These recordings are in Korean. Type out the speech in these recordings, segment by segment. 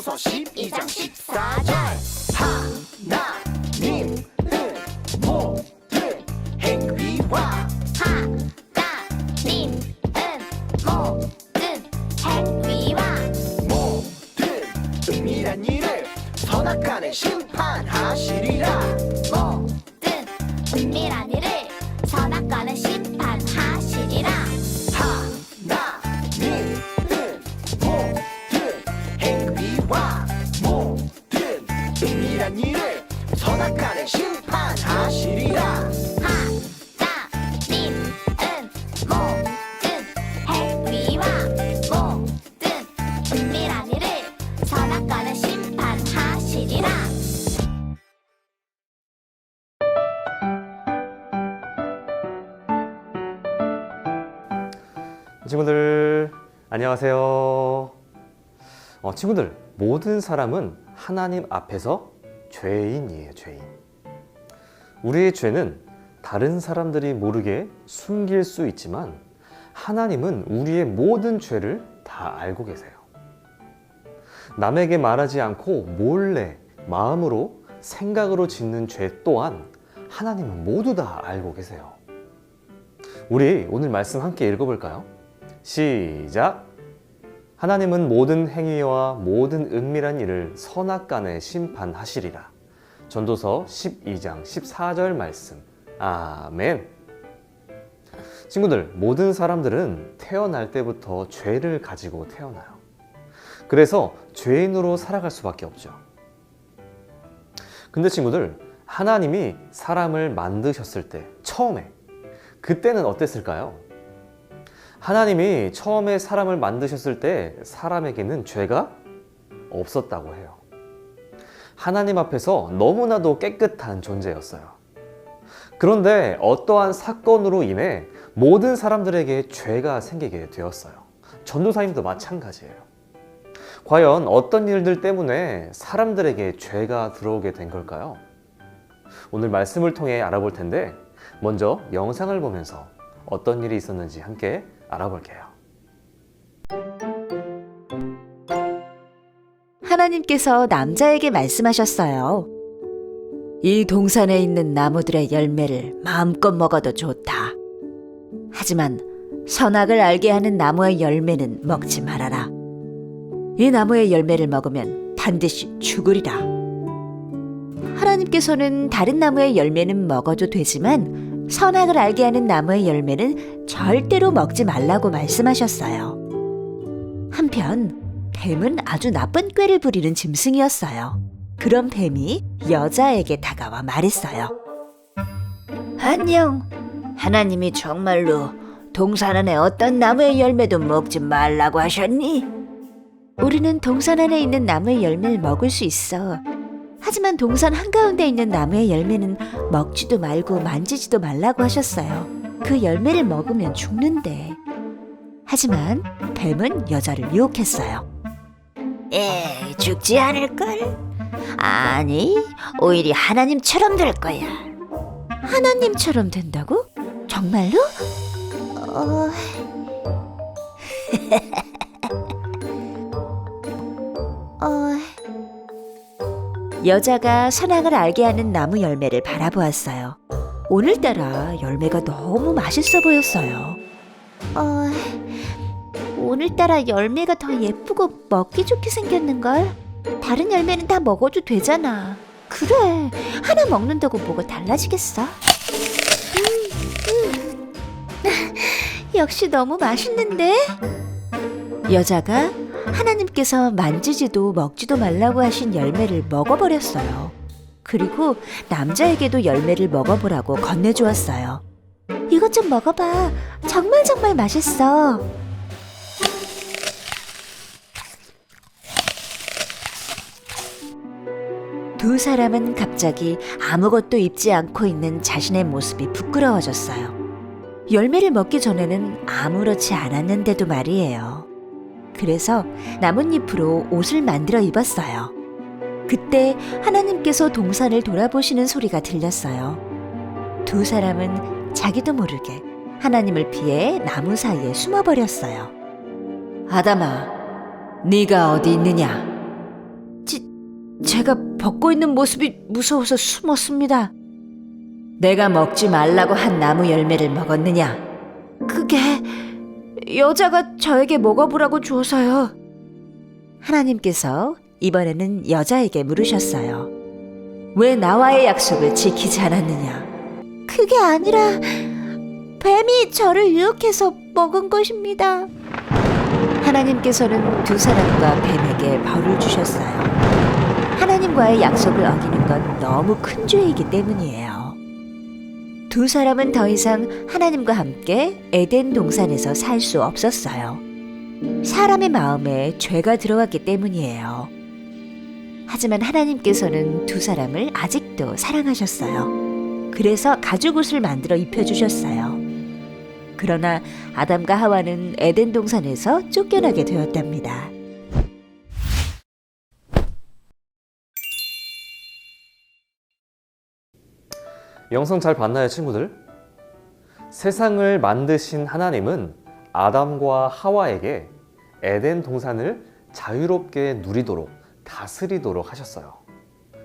전도서 12장 14절 하나님은 모든 행위와 하나님은 모든 행위와 모든 은밀한 일을 선악간에 심판하시리라. 모든 은밀한 일을 선악간에 심판하시리라. 하나님은 모든 행위와 모든 은밀한 일을 선악간에 심판하시리라. 하나님은 모든 행위와 모든 은밀한 일을 선악간에 심판하시리라. 친구들 안녕하세요. 친구들, 모든 사람은 하나님 앞에서 죄인이에요. 죄인. 우리의 죄는 다른 사람들이 모르게 숨길 수 있지만 하나님은 우리의 모든 죄를 다 알고 계세요. 남에게 말하지 않고 몰래 마음으로 생각으로 짓는 죄 또한 하나님은 모두 다 알고 계세요. 우리 오늘 말씀 함께 읽어볼까요? 시작! 하나님은 모든 행위와 모든 은밀한 일을 선악간에 심판하시리라. 전도서 12장 14절 말씀. 아멘. 친구들, 모든 사람들은 태어날 때부터 죄를 가지고 태어나요. 그래서 죄인으로 살아갈 수밖에 없죠. 근데 친구들, 하나님이 사람을 만드셨을 때 처음에 그때는 어땠을까요? 하나님이 처음에 사람을 만드셨을 때 사람에게는 죄가 없었다고 해요. 하나님 앞에서 너무나도 깨끗한 존재였어요. 그런데 어떠한 사건으로 인해 모든 사람들에게 죄가 생기게 되었어요. 전도사님도 마찬가지예요. 과연 어떤 일들 때문에 사람들에게 죄가 들어오게 된 걸까요? 오늘 말씀을 통해 알아볼 텐데 먼저 영상을 보면서 어떤 일이 있었는지 함께 알아볼게요. 하나님께서 남자에게 말씀하셨어요. 이 동산에 있는 나무들의 열매를 마음껏 먹어도 좋다. 하지만 선악을 알게 하는 나무의 열매는 먹지 말아라. 이 나무의 열매를 먹으면 반드시 죽으리라. 하나님께서는 다른 나무의 열매는 먹어도 되지만 선악을 알게 하는 나무의 열매는 절대로 먹지 말라고 말씀하셨어요. 한편 뱀은 아주 나쁜 꾀를 부리는 짐승이었어요. 그런 뱀이 여자에게 다가와 말했어요. 안녕. 하나님이 정말로 동산 안에 어떤 나무의 열매도 먹지 말라고 하셨니? 우리는 동산 안에 있는 나무의 열매를 먹을 수 있어. 하지만 동산 한가운데 있는 나무의 열매는 먹지도 말고 만지지도 말라고 하셨어요. 그 열매를 먹으면 죽는데. 하지만 뱀은 여자를 유혹했어요. 죽지 않을걸? 아니, 오히려 하나님처럼 될 거야. 하나님처럼 된다고? 정말로? 여자가 선악을 알게 하는 나무 열매를 바라보았어요. 오늘따라 열매가 너무 맛있어 보였어요. 오늘따라 열매가 더 예쁘고 먹기 좋게 생겼는걸? 다른 열매는 다 먹어도 되잖아. 그래, 하나 먹는다고 뭐가 달라지겠어? 역시 너무 맛있는데? 여자가 하나님께서 만지지도 먹지도 말라고 하신 열매를 먹어버렸어요. 그리고 남자에게도 열매를 먹어보라고 건네주었어요. 이것 좀 먹어봐. 정말 맛있어. 두 사람은 갑자기 아무것도 입지 않고 있는 자신의 모습이 부끄러워졌어요. 열매를 먹기 전에는 아무렇지 않았는데도 말이에요. 그래서 나뭇잎으로 옷을 만들어 입었어요. 그때 하나님께서 동산을 돌아보시는 소리가 들렸어요. 두 사람은 자기도 모르게 하나님을 피해 나무 사이에 숨어버렸어요. 아담아, 네가 어디 있느냐? 제가 벗고 있는 모습이 무서워서 숨었습니다. 내가 먹지 말라고 한 나무 열매를 먹었느냐? 그게 여자가 저에게 먹어보라고 주어서요. 하나님께서 이번에는 여자에게 물으셨어요. 왜 나와의 약속을 지키지 않았느냐? 그게 아니라 뱀이 저를 유혹해서 먹은 것입니다. 하나님께서는 두 사람과 뱀에게 벌을 주셨어요. 하나님과의 약속을 어기는 건 너무 큰 죄이기 때문이에요. 두 사람은 더 이상 하나님과 함께 에덴 동산에서 살 수 없었어요. 사람의 마음에 죄가 들어왔기 때문이에요. 하지만 하나님께서는 두 사람을 아직도 사랑하셨어요. 그래서 가죽옷을 만들어 입혀주셨어요. 그러나 아담과 하와는 에덴 동산에서 쫓겨나게 되었답니다. 영상 잘 봤나요, 친구들? 세상을 만드신 하나님은 아담과 하와에게 에덴 동산을 자유롭게 누리도록 다스리도록 하셨어요.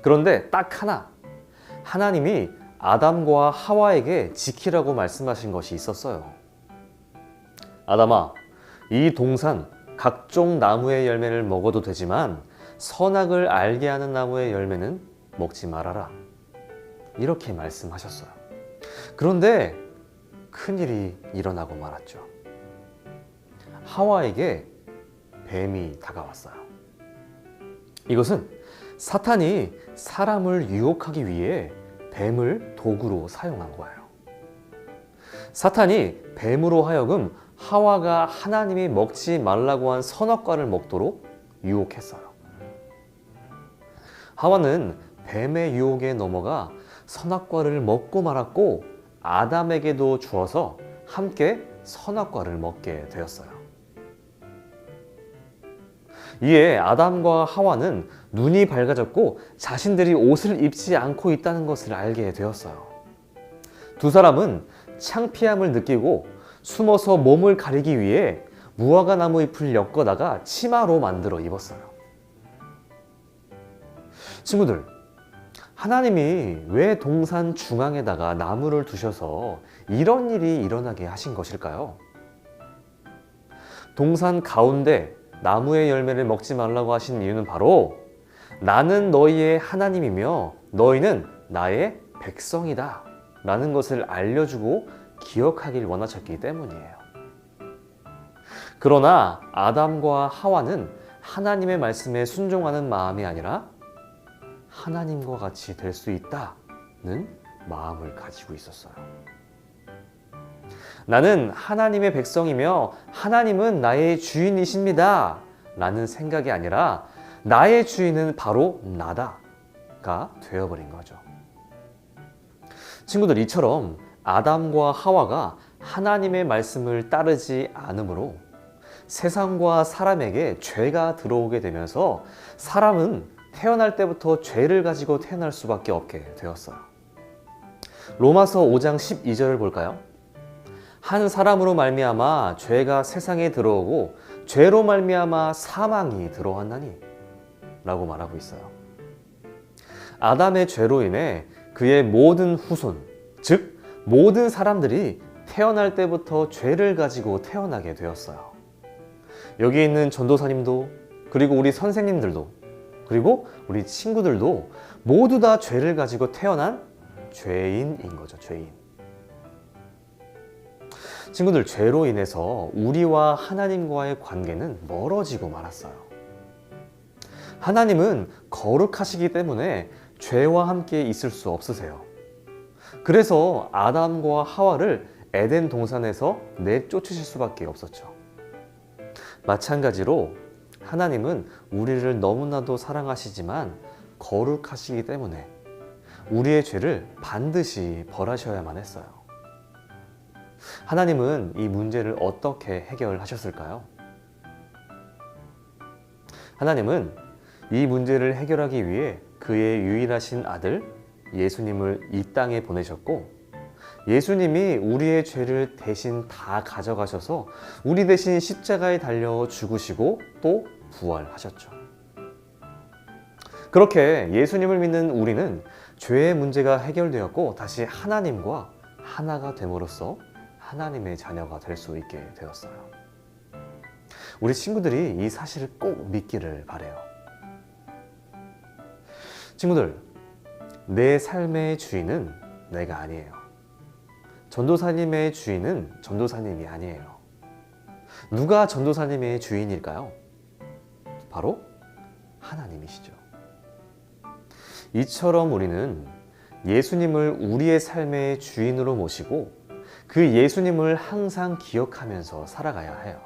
그런데 딱 하나, 하나님이 아담과 하와에게 지키라고 말씀하신 것이 있었어요. 아담아, 이 동산 각종 나무의 열매를 먹어도 되지만 선악을 알게 하는 나무의 열매는 먹지 말아라. 이렇게 말씀하셨어요. 그런데 큰일이 일어나고 말았죠. 하와에게 뱀이 다가왔어요. 이것은 사탄이 사람을 유혹하기 위해 뱀을 도구로 사용한 거예요. 사탄이 뱀으로 하여금 하와가 하나님이 먹지 말라고 한 선악과를 먹도록 유혹했어요. 하와는 뱀의 유혹에 넘어가 선악과를 먹고 말았고 아담에게도 주어서 함께 선악과를 먹게 되었어요. 이에 아담과 하와는 눈이 밝아졌고 자신들이 옷을 입지 않고 있다는 것을 알게 되었어요. 두 사람은 창피함을 느끼고 숨어서 몸을 가리기 위해 무화과 나무 잎을 엮어다가 치마로 만들어 입었어요. 친구들, 하나님이 왜 동산 중앙에다가 나무를 두셔서 이런 일이 일어나게 하신 것일까요? 동산 가운데 나무의 열매를 먹지 말라고 하신 이유는 바로 나는 너희의 하나님이며 너희는 나의 백성이다 라는 것을 알려주고 기억하길 원하셨기 때문이에요. 그러나 아담과 하와는 하나님의 말씀에 순종하는 마음이 아니라 하나님과 같이 될 수 있다는 마음을 가지고 있었어요. 나는 하나님의 백성이며 하나님은 나의 주인이십니다 라는 생각이 아니라 나의 주인은 바로 나다가 되어버린 거죠. 친구들, 이처럼 아담과 하와가 하나님의 말씀을 따르지 않으므로 세상과 사람에게 죄가 들어오게 되면서 사람은 태어날 때부터 죄를 가지고 태어날 수밖에 없게 되었어요. 로마서 5장 12절을 볼까요? 한 사람으로 말미암아 죄가 세상에 들어오고 죄로 말미암아 사망이 들어왔나니 라고 말하고 있어요. 아담의 죄로 인해 그의 모든 후손, 즉 모든 사람들이 태어날 때부터 죄를 가지고 태어나게 되었어요. 여기 있는 전도사님도, 그리고 우리 선생님들도, 그리고 우리 친구들도 모두 다 죄를 가지고 태어난 죄인인 거죠. 죄인. 친구들, 죄로 인해서 우리와 하나님과의 관계는 멀어지고 말았어요. 하나님은 거룩하시기 때문에 죄와 함께 있을 수 없으세요. 그래서 아담과 하와를 에덴 동산에서 내쫓으실 수밖에 없었죠. 마찬가지로 하나님은 우리를 너무나도 사랑하시지만 거룩하시기 때문에 우리의 죄를 반드시 벌하셔야만 했어요. 하나님은 이 문제를 어떻게 해결하셨을까요? 하나님은 이 문제를 해결하기 위해 그의 유일하신 아들 예수님을 이 땅에 보내셨고, 예수님이 우리의 죄를 대신 다 가져가셔서 우리 대신 십자가에 달려 죽으시고 또 부활하셨죠. 그렇게 예수님을 믿는 우리는 죄의 문제가 해결되었고 다시 하나님과 하나가 됨으로써 하나님의 자녀가 될 수 있게 되었어요. 우리 친구들이 이 사실을 꼭 믿기를 바래요. 친구들, 내 삶의 주인은 내가 아니에요. 전도사님의 주인은 전도사님이 아니에요. 누가 전도사님의 주인일까요? 바로 하나님이시죠. 이처럼 우리는 예수님을 우리의 삶의 주인으로 모시고 그 예수님을 항상 기억하면서 살아가야 해요.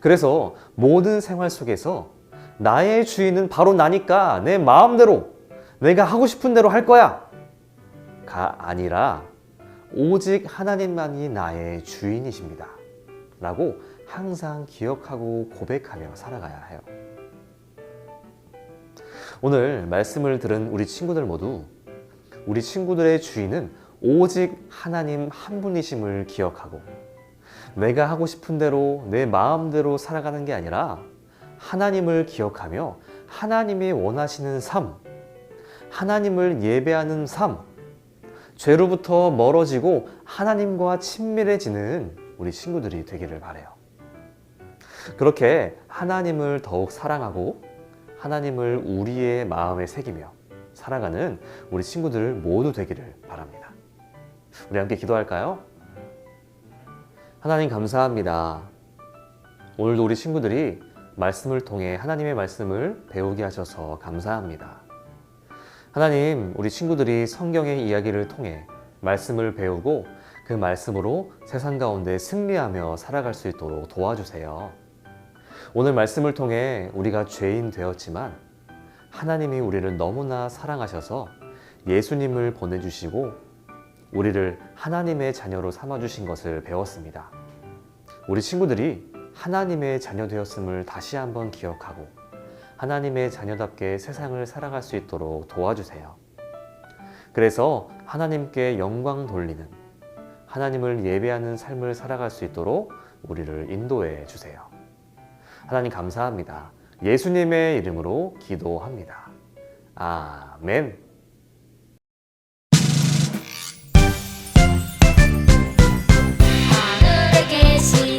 그래서 모든 생활 속에서 나의 주인은 바로 나니까 내 마음대로 내가 하고 싶은 대로 할 거야 가 아니라 오직 하나님만이 나의 주인이십니다 라고 항상 기억하고 고백하며 살아가야 해요. 오늘 말씀을 들은 우리 친구들 모두 우리 친구들의 주인은 오직 하나님 한 분이심을 기억하고 내가 하고 싶은 대로 내 마음대로 살아가는 게 아니라 하나님을 기억하며 하나님이 원하시는 삶, 하나님을 예배하는 삶, 죄로부터 멀어지고 하나님과 친밀해지는 우리 친구들이 되기를 바라요. 그렇게 하나님을 더욱 사랑하고 하나님을 우리의 마음에 새기며 살아가는 우리 친구들 모두 되기를 바랍니다. 우리 함께 기도할까요? 하나님 감사합니다. 오늘도 우리 친구들이 말씀을 통해 하나님의 말씀을 배우게 하셔서 감사합니다. 하나님, 우리 친구들이 성경의 이야기를 통해 말씀을 배우고 그 말씀으로 세상 가운데 승리하며 살아갈 수 있도록 도와주세요. 오늘 말씀을 통해 우리가 죄인 되었지만 하나님이 우리를 너무나 사랑하셔서 예수님을 보내주시고 우리를 하나님의 자녀로 삼아주신 것을 배웠습니다. 우리 친구들이 하나님의 자녀 되었음을 다시 한번 기억하고 하나님의 자녀답게 세상을 살아갈 수 있도록 도와주세요. 그래서 하나님께 영광 돌리는 하나님을 예배하는 삶을 살아갈 수 있도록 우리를 인도해 주세요. 하나님 감사합니다. 예수님의 이름으로 기도합니다. 아멘. 하늘에 계신